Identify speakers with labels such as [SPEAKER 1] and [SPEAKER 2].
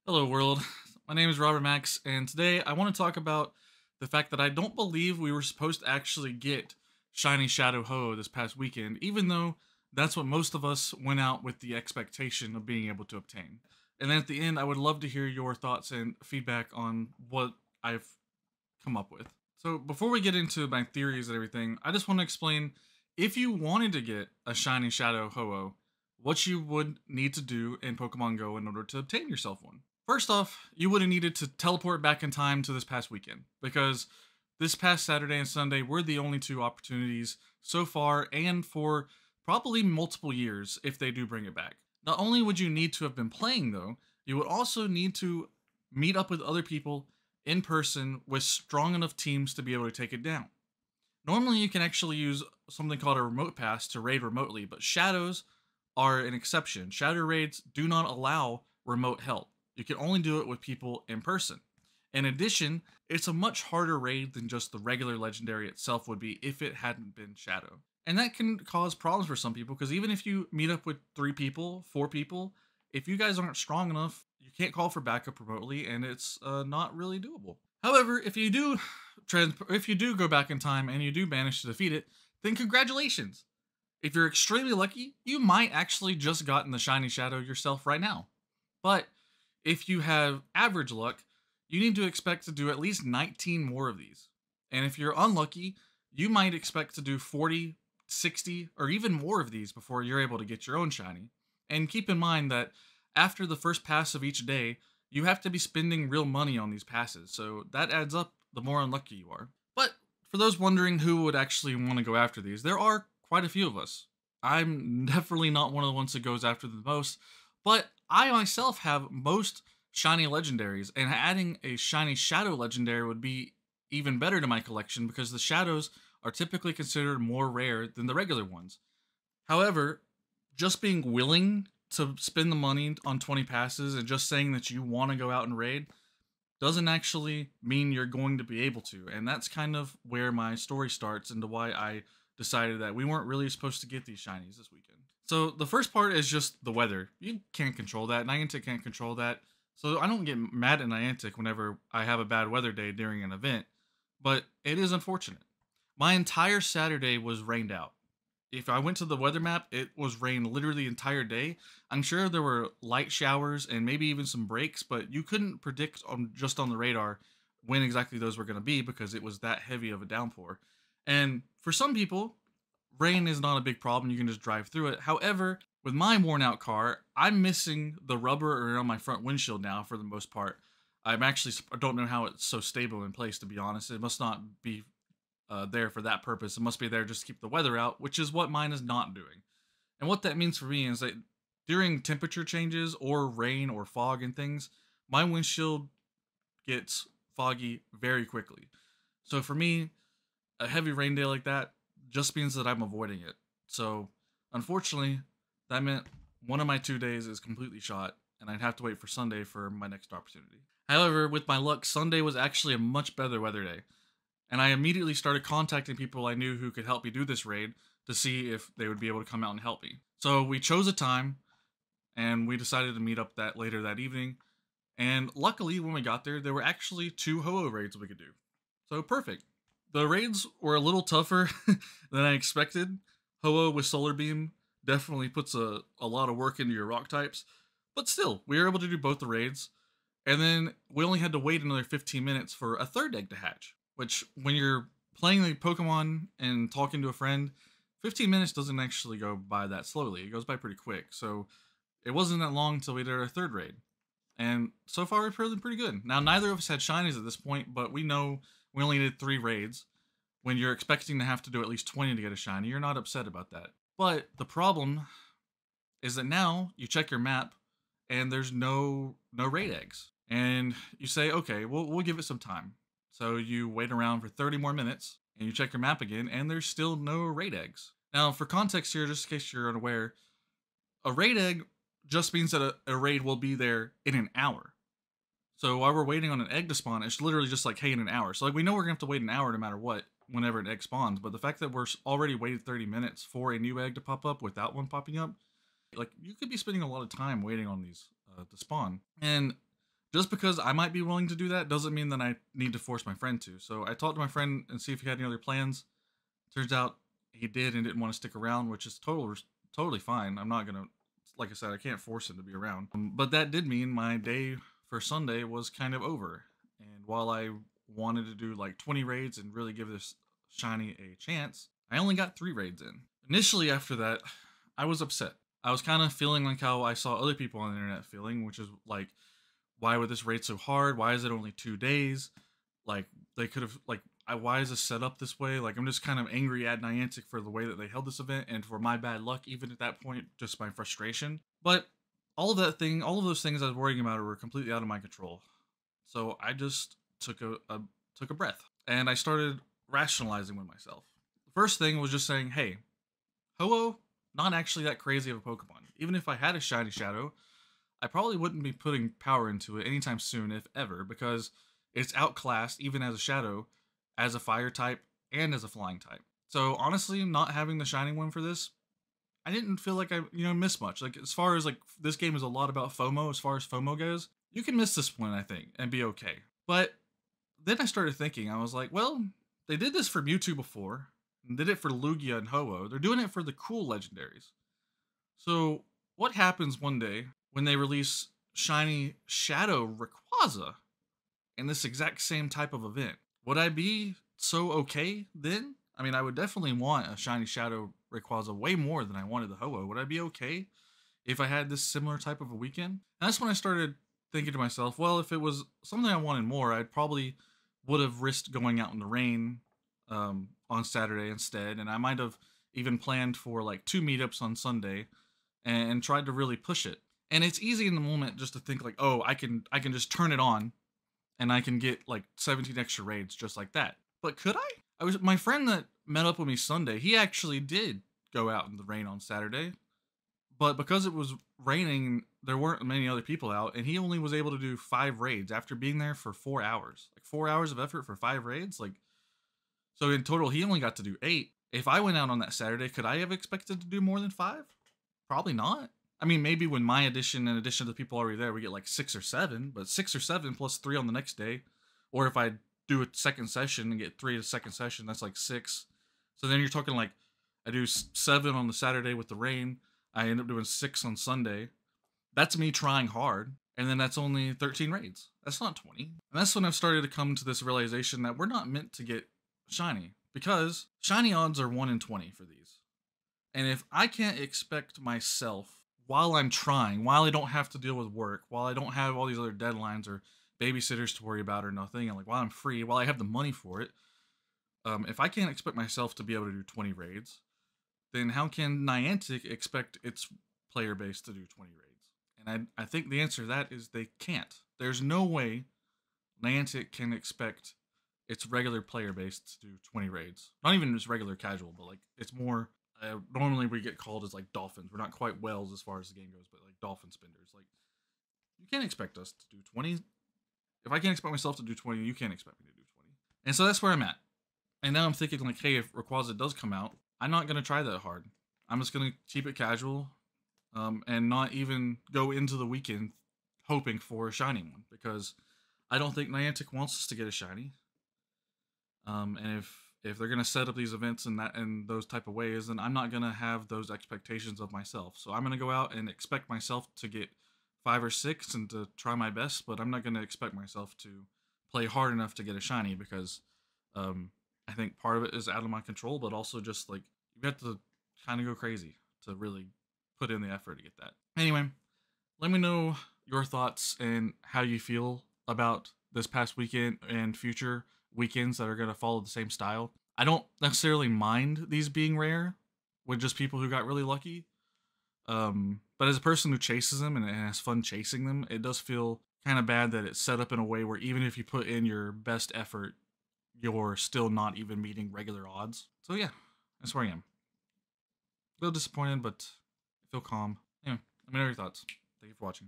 [SPEAKER 1] Hello, world. My name is Robert Max, and today I want to talk about the fact that I don't believe we were supposed to actually get Shiny Shadow Ho this past weekend, even though that's what most of us went out with the expectation of being able to obtain. And then at the end, I would love to hear your thoughts and feedback on what I've come up with. So, before we get into my theories and everything, I just want to explain if you wanted to get a Shiny Shadow Ho-Oh, what you would need to do in Pokemon Go in order to obtain yourself one. First off, you would have needed to teleport back in time to this past weekend because this past Saturday and Sunday were the only two opportunities so far and for probably multiple years if they do bring it back. Not only would you need to have been playing though, you would also need to meet up with other people in person with strong enough teams to be able to take it down. Normally, you can actually use something called a remote pass to raid remotely, but shadows are an exception. Shadow raids do not allow remote help. You can only do it with people in person. In addition, it's a much harder raid than just the regular legendary itself would be if it hadn't been Shadow. And that can cause problems for some people because even if you meet up with 3 people, 4 people, if you guys aren't strong enough, you can't call for backup remotely and it's not really doable. However, if you do go back in time and you do manage to defeat it, then congratulations. If you're extremely lucky, you might actually just gotten the shiny shadow yourself right now. But if you have average luck, you need to expect to do at least 19 more of these. And if you're unlucky, you might expect to do 40, 60, or even more of these before you're able to get your own shiny. And keep in mind that after the first pass of each day, you have to be spending real money on these passes, so that adds up the more unlucky you are. But for those wondering who would actually want to go after these, there are quite a few of us. I'm definitely not one of the ones that goes after the most, but I myself have most shiny legendaries, and adding a shiny shadow legendary would be even better to my collection because the shadows are typically considered more rare than the regular ones. However, just being willing to spend the money on 20 passes and just saying that you want to go out and raid doesn't actually mean you're going to be able to. And that's kind of where my story starts into why I decided that we weren't really supposed to get these shinies this weekend. So the first part is just the weather. You can't control that. Niantic can't control that. So I don't get mad at Niantic whenever I have a bad weather day during an event, but it is unfortunate. My entire Saturday was rained out. If I went to the weather map, it was rain literally the entire day. I'm sure there were light showers and maybe even some breaks, but you couldn't predict on just on the radar when exactly those were going to be because it was that heavy of a downpour. And for some people, rain is not a big problem. You can just drive through it. However, with my worn out car, I'm missing the rubber around my front windshield now for the most part. I don't know how it's so stable in place, to be honest. It must not be there for that purpose. It must be there just to keep the weather out, which is what mine is not doing. And what that means for me is that during temperature changes or rain or fog and things, my windshield gets foggy very quickly. So for me, a heavy rain day like that just means that I'm avoiding it. So unfortunately, that meant one of my 2 days is completely shot, and I'd have to wait for Sunday for my next opportunity. However, with my luck, Sunday was actually a much better weather day, and I immediately started contacting people I knew who could help me do this raid to see if they would be able to come out and help me. So we chose a time, and we decided to meet up that later that evening. And luckily, when we got there were actually 2 Ho-Oh raids we could do. So perfect. The raids were a little tougher than I expected. Ho-Oh with Solar Beam definitely puts a lot of work into your rock types. But still, we were able to do both the raids. And then we only had to wait another 15 minutes for a third egg to hatch. Which, when you're playing the Pokemon and talking to a friend, 15 minutes doesn't actually go by that slowly. It goes by pretty quick. So it wasn't that long until we did our third raid. And so far, we're feeling pretty good. Now, neither of us had shinies at this point, but we know we only did 3 raids. When you're expecting to have to do at least 20 to get a shiny, you're not upset about that. But the problem is that now you check your map and there's no raid eggs. And you say, okay, we'll give it some time. So you wait around for 30 more minutes and you check your map again and there's still no raid eggs. Now, for context here, just in case you're unaware, a raid egg just means that a raid will be there in an hour. So while we're waiting on an egg to spawn, it's literally just like, hey, in an hour. So like we know we're gonna have to wait an hour no matter what, whenever an egg spawns. But the fact that we're already waited 30 minutes for a new egg to pop up without one popping up, like you could be spending a lot of time waiting on these to spawn. And Just because I might be willing to do that doesn't mean that I need to force my friend to. So I talked to my friend and see if he had any other plans. Turns out he did and didn't want to stick around, which is totally fine. I'm not gonna, like I said, I can't force him to be around. But that did mean my day for Sunday was kind of over. And while I wanted to do like 20 raids and really give this shiny a chance, I only got 3 raids in. Initially, after that, I was upset. I was kind of feeling like how I saw other people on the internet feeling, which is like, why would this raid so hard? Why is it only 2 days? Like, they could have, like, why is this set up this way? Like, I'm just kind of angry at Niantic for the way that they held this event and for my bad luck, even at that point, just my frustration. But all of those things I was worrying about were completely out of my control. So I just took a breath and I started rationalizing with myself. The first thing was just saying, hey, Ho-Oh, not actually that crazy of a Pokemon. Even if I had a shiny Shadow, I probably wouldn't be putting power into it anytime soon, if ever, because it's outclassed, even as a Shadow, as a Fire type, and as a Flying type. So honestly, not having the shiny one for this, I didn't feel like I, missed much. Like, as far as, like, this game is a lot about FOMO, as far as FOMO goes, you can miss this one, I think, and be okay. But then I started thinking, I was like, well, they did this for Mewtwo before, and did it for Lugia and Ho-Oh. They're doing it for the cool legendaries. So what happens one day when they release shiny Shadow Rayquaza in this exact same type of event? Would I be so okay then? I mean, I would definitely want a shiny Shadow Rayquaza way more than I wanted the Ho-Oh. Would I be okay if I had this similar type of a weekend? And that's when I started thinking to myself, well, if it was something I wanted more, I'd probably would have risked going out in the rain on Saturday instead, and I might have even planned for like 2 meetups on Sunday and tried to really push it. And it's easy in the moment just to think like, oh, I can just turn it on and I can get like 17 extra raids just like that. But could I? My friend that met up with me Sunday, he actually did go out in the rain on Saturday. But because it was raining, there weren't many other people out, and he only was able to do 5 raids after being there for 4 hours. Like 4 hours of effort for 5 raids? Like, so in total, he only got to do 8. If I went out on that Saturday, could I have expected to do more than 5? Probably not. I mean, maybe when my addition, in addition to the people already there, we get like 6 or 7, but 6 or 7 plus 3 on the next day. Or if I do a second session and get 3 to second session, that's like 6. So then you're talking like, I do 7 on the Saturday with the rain. I end up doing 6 on Sunday. That's me trying hard. And then that's only 13 raids. That's not 20. And that's when I've started to come to this realization that we're not meant to get shiny. Because shiny odds are 1 in 20 for these. And if I can't expect myself, while I'm trying, while I don't have to deal with work, while I don't have all these other deadlines or babysitters to worry about or nothing, and like while I'm free, while I have the money for it, if I can't expect myself to be able to do 20 raids, then how can Niantic expect its player base to do 20 raids? And I think the answer to that is they can't. There's no way Niantic can expect its regular player base to do 20 raids. Not even just regular casual, but like it's more, normally we get called as like dolphins. We're not quite whales as far as the game goes, but like dolphin spenders. Like, you can't expect us to do 20. If I can't expect myself to do 20, you can't expect me to do 20. And so that's where I'm at. And now I'm thinking like, hey, if Rayquaza does come out, I'm not going to try that hard. I'm just going to keep it casual and not even go into the weekend hoping for a shiny one, because I don't think Niantic wants us to get a shiny. And if they're going to set up these events in those type of ways, then I'm not going to have those expectations of myself. So I'm going to go out and expect myself to get 5 or 6 and to try my best, but I'm not going to expect myself to play hard enough to get a shiny, because I think part of it is out of my control, but also just like you have to kind of go crazy to really put in the effort to get that. Anyway, let me know your thoughts and how you feel about this past weekend and future weekends that are going to follow the same style. I don't necessarily mind these being rare with just people who got really lucky. But as a person who chases them and has fun chasing them, it does feel kind of bad that it's set up in a way where even if you put in your best effort, you're still not even meeting regular odds. So yeah, that's where I am. A little disappointed, but I feel calm. Anyway, let me know your thoughts. Thank you for watching.